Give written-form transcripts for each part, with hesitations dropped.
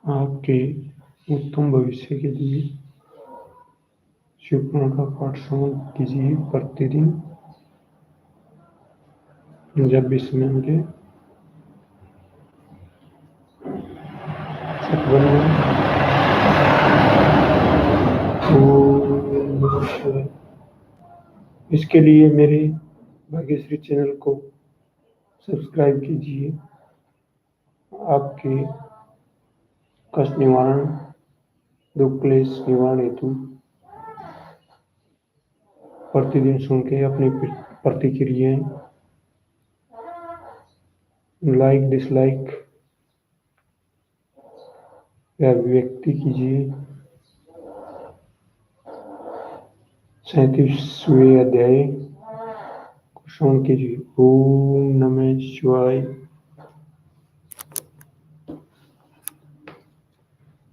आपके उत्तम भविष्य के लिए शिवपुराण का पाठ श्रवण कीजिए प्रतिदिन जब भी समय मिले। इसके लिए मेरे भाग्यश्री चैनल को सब्सक्राइब कीजिए। आपके कष्ट निवारण, दुख क्लेश निवारण हेतु प्रतिदिन सुन के अपनी प्रतिक्रियाएं लाइक डिसलाइक या अभिव्यक्ति कीजिए। 37वें अध्याय को श्रवण कीजिए। ओम नमः शिवाय।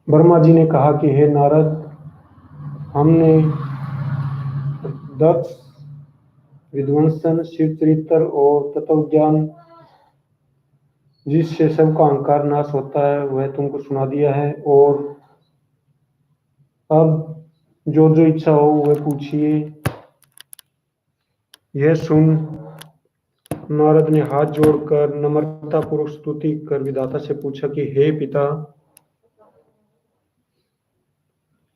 ब्रह्मा जी ने कहा कि हे नारद, हमने दक्ष, विध्वंसन, शिव चरित्र और तत्व ज्ञान जिससे सबका अहंकार नाश होता है वह तुमको सुना दिया है, और अब जो जो इच्छा हो वह पूछिए। यह सुन नारद ने हाथ जोड़कर नम्रता पूर्वक स्तुति कर विधाता से पूछा कि हे पिता,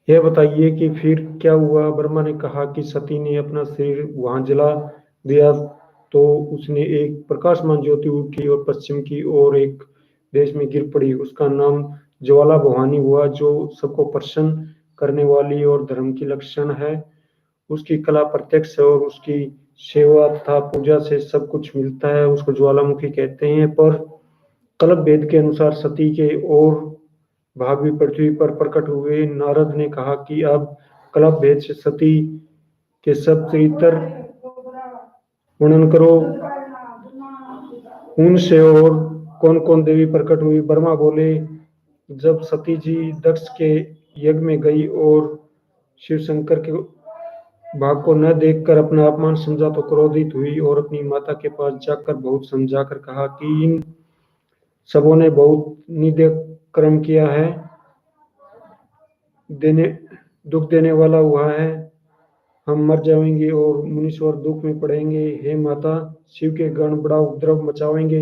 यह बताइए कि फिर क्या हुआ। ब्रह्मा ने कहा कि सती ने अपना शरीर वहां जला दिया तो उसने एक प्रकाशमान ज्योति उठी और पश्चिम की ओर एक देश में गिर पड़ी। उसका नाम ज्वाला भवानी हुआ, जो सबको प्रसन्न करने वाली और धर्म की लक्षण है। उसकी कला प्रत्यक्ष है और उसकी सेवा तथा पूजा से सब कुछ मिलता है। उसको ज्वालामुखी कहते हैं। पर कल्प वेद के अनुसार सती के और भाग भी पृथ्वी पर प्रकट हुए। नारद ने कहा कि अब कल्प वेद से सती के सब चरित्र वर्णन करो, उनसे और कौन कौन देवी प्रकट हुई। ब्रह्मा बोले, जब सती जी दक्ष के यज्ञ में गई और शिव शंकर के भाग को न देखकर अपना अपमान समझा तो क्रोधित हुई और अपनी माता के पास जाकर बहुत समझाकर कहा कि इन सबों ने बहुत निंदनीय कर्म किया है, दुख देने वाला हुआ है। हम मर जाएंगे और मुनीश्वर दुख में पड़ेंगे। हे माता, शिव के गण बड़ा उपद्रव मचावेंगे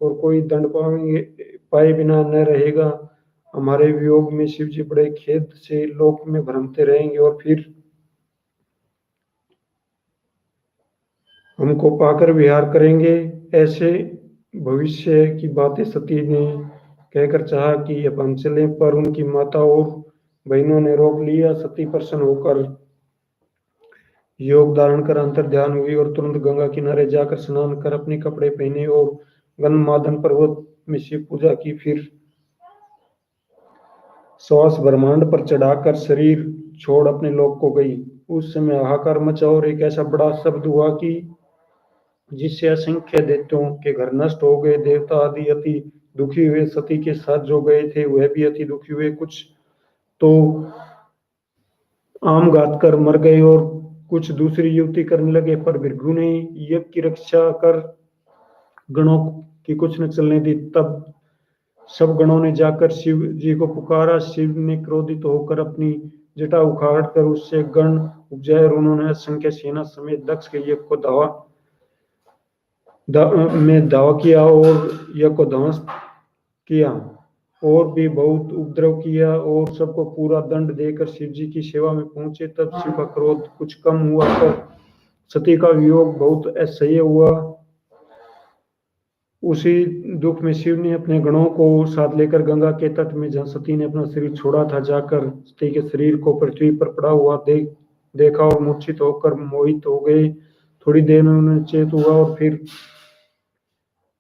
और कोई दंड पाए बिना न रहेगा। हमारे वियोग में शिव जी बड़े खेद से लोक में भ्रमते रहेंगे और फिर हमको पाकर विहार करेंगे। ऐसे भविष्य की बातें सती ने कहकर चाहा कि अब हम चलें, पर उनकी माता और बहनों ने रोक लिया। सती प्रसन्न होकर योग धारण कर अंतर ध्यान हुई और तुरंत गंगा किनारे जाकर स्नान कर अपने कपड़े पहने और गंधमादन पर्वत में शिव पूजा की। फिर श्वास ब्रह्मांड पर चढ़ाकर शरीर छोड़ अपने लोक को गई। उस समय हाहाकार मचा और एक ऐसा बड़ा शब्द हुआ कि जिससे असंख्य दैत्यों के घर नष्ट हो गए। देवता आदि अति दुखी हुए। सती के साथ जो गए थे वह भी अति दुखी हुए। कुछ तो आम घात कर मर गए और कुछ दूसरी युक्ति करने लगे। पर भृगु ने यज्ञ की रक्षा कर गणों की कुछ न चलने दी। तब सब गणों ने जाकर शिव जी को पुकारा। शिव ने क्रोधित होकर अपनी जटा उखाड़ कर उससे गण उपजाए और उन्होंने असंख्य सेना समेत दक्ष के यज्ञ को दावा किया और यज्ञ को ध्वंस किया और भी बहुत उपद्रव किया और सबको पूरा दंड देकर शिव जी की सेवा में पहुंचे। तब शिव का क्रोध कुछ कम हुआ, पर सती का वियोग बहुत असह्य हुआ। उसी दुख में शिव ने अपने गणों को साथ लेकर गंगा के तट में, जहाँ सती ने अपना शरीर छोड़ा था, जाकर सती के शरीर को पृथ्वी पर पड़ा हुआ देखा और मूर्छित होकर मोहित हो गए। थोड़ी देर में उन्हें चेत हुआ और फिर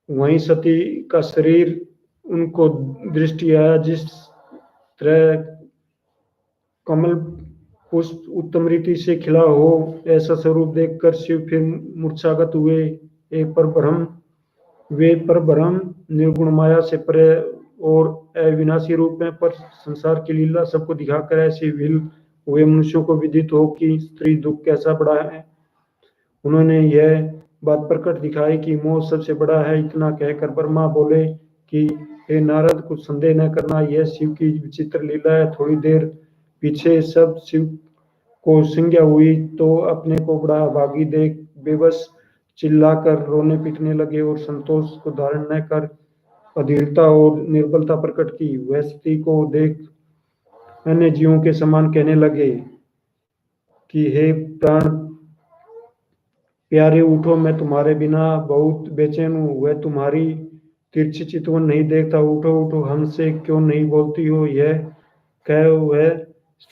वहीं सती का शरीर उनको दृष्टि आया। जिस तरह कमल पुष्प उत्तम रीति से खिला हो, ऐसा स्वरूप देखकर शिव फिर मूर्छागत हुए। वे परब्रह्म निर्गुण माया से परे और अविनाशी रूप में, पर संसार की लीला सबको दिखाकर ऐसे विल हुए मनुष्यों को विदित हो कि स्त्री दुख कैसा बड़ा है। उन्होंने यह बात प्रकट दिखाई कि मोह सबसे बड़ा है। इतना कहकर ब्रह्मा बोले कि हे नारद, कुछ संदेह न करना, यह शिव की विचित्र लीला है। थोड़ी देर पीछे सब शिव को संज्ञा हुई तो अपने को बड़ा अभागी देख बेबस चिल्लाकर रोने पीटने लगे और संतोष को धारण न कर अधीरता और निर्बलता प्रकट की। वह स्त्री को देख अन्य जीवों के समान कहने लगे कि हे प्राण प्यारे, उठो, मैं तुम्हारे बिना बहुत बेचैन हूँ। वह तुम्हारी तिरछी चितवन नहीं देखता। उठो उठो, हमसे क्यों नहीं बोलती हो? यह कह वह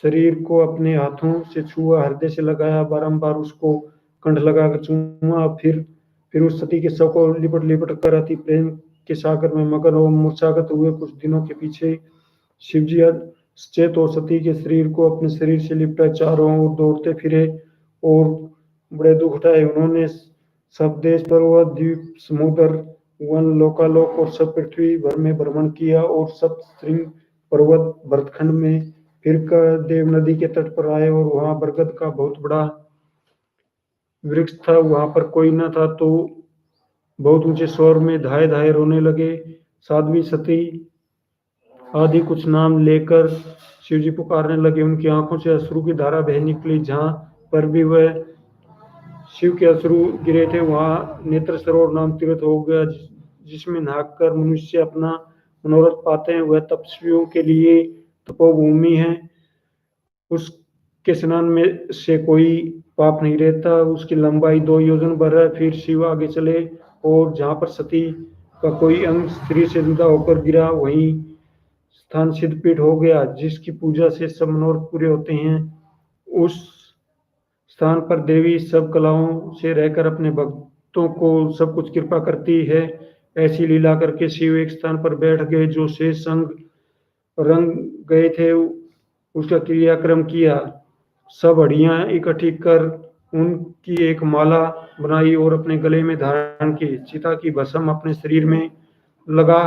शरीर को अपने हाथों से छुआ, हृदय से लगाया, बारंबार उसको कंठ लगाकर चूमा। फिर उस सती के शव को लिपट लिपट कर अति प्रेम के सागर में मगन और मूर्छागत हुए। कुछ दिनों के पीछे शिवजी सचेत और सती के शरीर को अपने शरीर से लिपटा चारों ओर दौड़ते फिरे और बड़े दुख उठाए। उन्होंने सब देश, पर्वत, द्वीप, समुद्र, वन, लोकालोक और सब पृथ्वी भर में भ्रमण किया और सब श्रृंग पर्वत भरतखंड में फिर कर देव नदी के तट पर आए और वहां बरगद का बहुत बड़ा वृक्ष था। वहां पर कोई न था तो बहुत ऊंचे स्वर में धाए धाए रोने लगे। साध्वी, सती आदि कुछ नाम लेकर शिवजी पुकारने लगे। उनकी आंखों से अश्रु की धारा बह निकली। जहां पर भी वह शिव के अश्रु गिरे थे वहां नेत्र सरोवर नाम तीर्थ हो गया, जिसमें नहाकर मनुष्य अपना मनोरथ पाते हैं। वह तपस्वियों के लिए तपोभूमि है। उसके स्नान में से कोई पाप नहीं रहता। उसकी लंबाई 2 योजन भर है। फिर शिव आगे चले और जहां पर सती का कोई अंग स्त्री से जुदा होकर गिरा, वहीं स्थान सिद्धपीठ हो गया, जिसकी पूजा से सब मनोरथ पूरे होते हैं। उस स्थान पर देवी सब कलाओं से रहकर अपने भक्तों को सब कुछ कृपा करती है। ऐसी लीला करके शिव एक स्थान पर बैठ गए। जो शेष अंग रंग गए थे उसका क्रियाक्रम किया। सब हड्डियां इकट्ठी कर उनकी एक माला बनाई और अपने गले में धारण की। चिता की भस्म अपने शरीर में लगा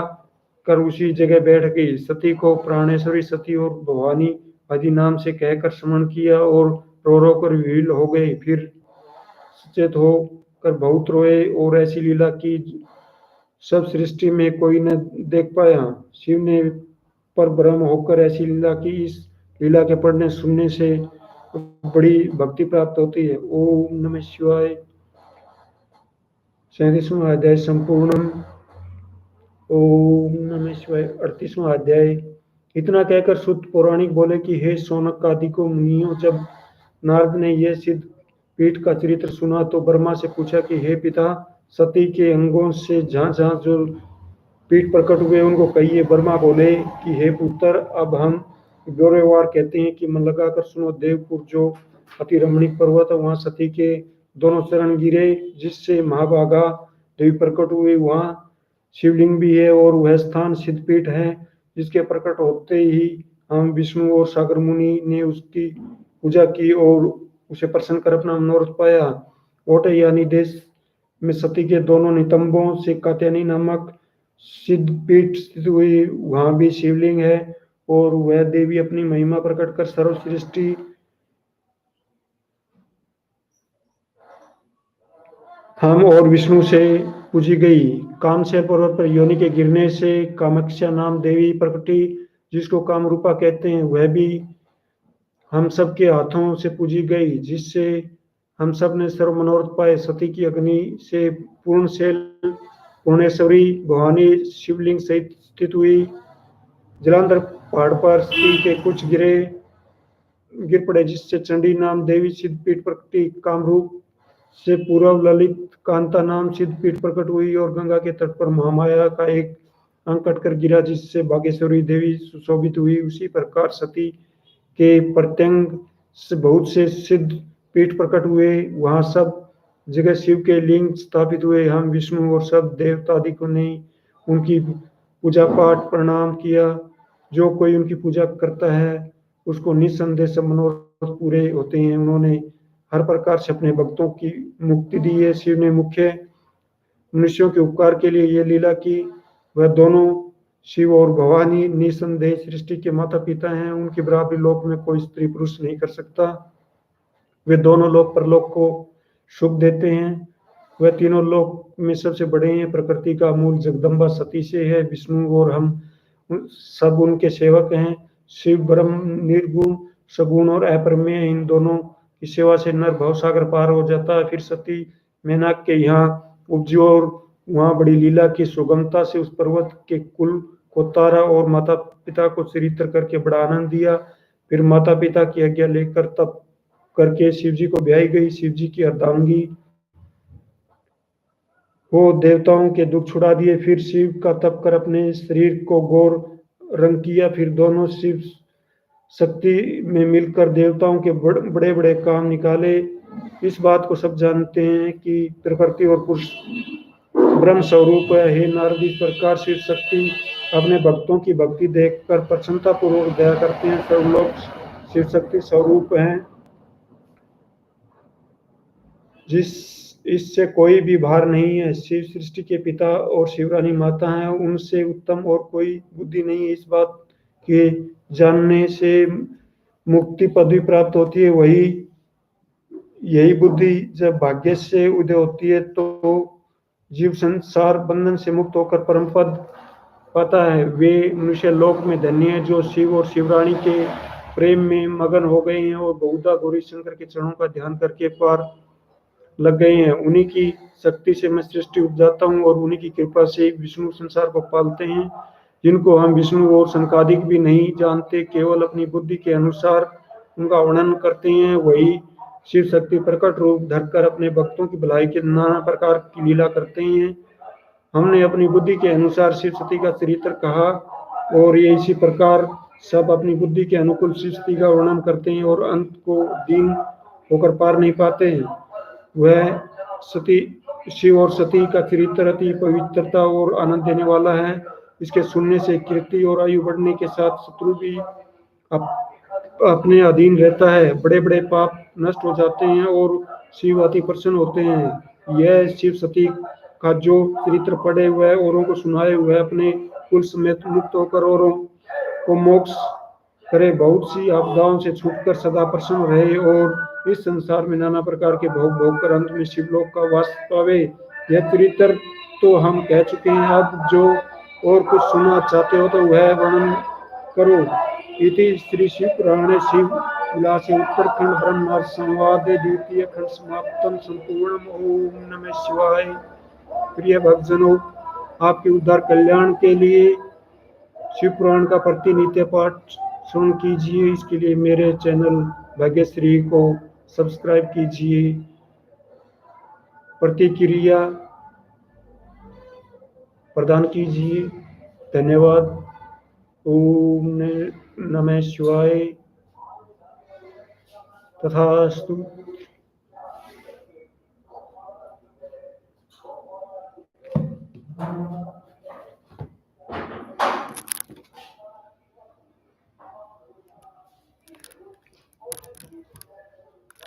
कर उसी जगह बैठ गई। सती को प्राणेश्वरी सती और भवानी आदि नाम से कहकर स्मरण किया और रो रो कर विहीन हो गए। फिर सचेत होकर बहुत रोए और ऐसी लीला की सब सृष्टि में कोई न देख पाया। शिव ने पर ब्रह्म होकर ऐसी लीला की। इस लीला के पढ़ने सुनने से बड़ी भक्ति प्राप्त होती है। ओम नमः शिवाय। 37वां अध्याय संपूर्णम। ओम नमः शिवाय। 38वां अध्याय। इतना कहकर सुत पौराणिक बोले कि हे शौनक आदि को मुनियों, जब नारद ने यह सिद्ध पीठ का चरित्र सुना तो ब्रह्मा से पूछा कि हे पिता, सती के अंगों से जहाँ जहाँ जो पीठ प्रकट हुए उनको कहिए। ब्रह्मा बोले कि हे पुत्र, अब हम ब्यौरेवार कहते हैं कि मन लगाकर सुनो। देवपुर जो अति रमणीक पर्वत है, वहां सती के दोनों चरण गिरे, जिससे महाभागा देवी प्रकट हुई। वहां शिवलिंग भी है और वह स्थान सिद्धपीठ है, जिसके प्रकट होते ही हम विष्णु और सागर मुनि ने उसकी पूजा की और उसे प्रसन्न कर अपना मनोरथ पाया। ओटे यानी देश में सती के दोनों नितंबों से कात्यायनी नामक सिद्धपीठ स्थित हुई। वहां भी शिवलिंग है और वह देवी अपनी महिमा प्रकट कर सर्व सृष्टि हम और विष्णु से पूजी गई। कामशैल पर्वत पर योनि के गिरने से कामाक्षा नाम देवी प्रकटी, जिसको कामरूपा कहते हैं। वह भी हम सब के हाथों से पूजी गई, जिससे हम सब ने सर्व मनोरथ पाए। सती की अग्नि से पूर्णशैल पूर्णेश्वरी भवानी शिवलिंग सहित स्थित हुई। जलांधर पहाड़ पर सती के कुछ गिर पड़े, जिससे चंडी नाम देवी सिद्धपीठ प्रकटी। कामरूप से पूर्व ललित कांता नाम सिद्धपीठ प्रकट हुई और गंगा के तट पर महामाया का एक अंग कटकर गिरा, जिससे बागेश्वरी देवी सुशोभित हुई। उसी प्रकार सती के प्रत्यंग से बहुत से सिद्ध पीठ प्रकट हुए। वहां सब जगह शिव के लिंग स्थापित हुए। हम विष्णु और सब देवतादिकों ने उनकी पूजा पाठ प्रणाम किया। जो कोई उनकी पूजा करता है उसको निस्संदेह सब मनोरथ पूरे होते हैं। उन्होंने हर प्रकार से अपने भक्तों की मुक्ति दी है। शिव ने मुख्य मनुष्यों के उपकार के लिए यह लीला की। वह दोनों शिव और भवानी निसंदेह सृष्टि के माता पिता हैं। उनकी बराबरी लोक में कोई स्त्री पुरुष नहीं कर सकता। वे दोनों लोक परलोक को सुख देते हैं। वह तीनों लोक में सबसे बड़े हैं। प्रकृति का मूल जगदम्बा सती से है। विष्णु और हम सब उनके सेवक हैं। शिव ब्रह्म निर्गुण, सगुण और अपरमेय हैं। इन दोनों की सेवा से नर भवसागर पार हो जाता है। फिर सती मेनाक के यहाँ उपजी और वहाँ बड़ी लीला की सुगमता से उस पर्वत के कुल को तारा और माता पिता को चरित्र करके बड़ा आनंद दिया। फिर माता पिता की आज्ञा लेकर तप करके शिव जी को ब्याही गई। शिव जी की अर्धांगी वो देवताओं के दुख छुड़ा दिए। फिर शिव का तप कर अपने शरीर को गौर रंग किया। फिर दोनों शिव शक्ति में मिलकर देवताओं के बड़े बड़े काम निकाले। इस बात को सब जानते हैं कि प्रकृति और पुरुष ब्रह्म स्वरूप है। हे नारद, इस प्रकार शिव शक्ति अपने भक्तों की भक्ति देखकर प्रसन्नता पूर्वक दया करते हैं। सब लोग शिव शक्ति स्वरूप हैं, जिस इससे कोई भी भार नहीं है। शिव सृष्टि के पिता और शिवरानी माता हैं। उनसे उत्तम और कोई बुद्धि नहीं है। इस बात के जानने से मुक्ति पदवी प्राप्त होती है। वही यही बुद्धि जब भाग्य से उदय होती है तो जीव संसार बंधन से मुक्त होकर परम पद पाता है। वे मनुष्य लोक में धन्य है जो शिव और शिवरानी के प्रेम में मगन हो गए हैं और बहुधा गौरी शंकर के चरणों का ध्यान करके पार लग गए हैं। उन्हीं की शक्ति से मैं सृष्टि उपजाता हूँ और उन्हीं की कृपा से विष्णु संसार को पालते हैं, जिनको हम विष्णु और शंकादिक भी नहीं जानते, केवल अपनी बुद्धि के अनुसार उनका वर्णन करते हैं। वही शिव शक्ति प्रकट रूप धरकर अपने भक्तों की भलाई के नाना प्रकार की लीला करते हैं। हमने अपनी बुद्धि के अनुसार शिव शक्ति का चरित्र कहा और ये इसी प्रकार सब अपनी बुद्धि के अनुकूल शिव शक्ति का वर्णन करते हैं और अंत को दीन होकर पार नहीं पाते हैं। वह सती शिव और सती का चरित्र अति पवित्रता और आनंद देने वाला है। इसके सुनने से कीर्ति और आयु बढ़ने के साथ शत्रु भी अपने अधीन रहता है। बड़े बड़े पाप नष्ट हो जाते हैं और शिव अति प्रसन्न होते हैं। यह शिव सती का जो चरित्र पढ़े हुए औरों को सुनाए हुए अपने कुल समेत मुक्त होकर औरों को मोक्ष करे, बहुत सी आपदाओं से छूटकर सदा प्रसन्न रहे और इस संसार में नाना प्रकार के भोग भोग कर अंत में शिवलोक का वास पावे। यह चरित्र तो हम कह चुके हैं। अब जो और कुछ सुनना चाहते हो तो वह वर्णन करो। इति श्री शिव पुराणे शिव विलासे उत्तरखंड ब्रह्मार्थ संवादे द्वितीय खंड समाप्तम संपूर्णम। ओम नमः शिवाय। प्रिय भक्तजनों, आपके उद्धार कल्याण के लिए शिव पुराण का प्रतिनित्य पाठ श्रवण कीजिए। इसके लिए मेरे चैनल भाग्यश्री को सब्सक्राइब कीजिए। प्रतिक्रिया प्रदान कीजिए। धन्यवाद। ओम नमः शिवाय। तथास्तु।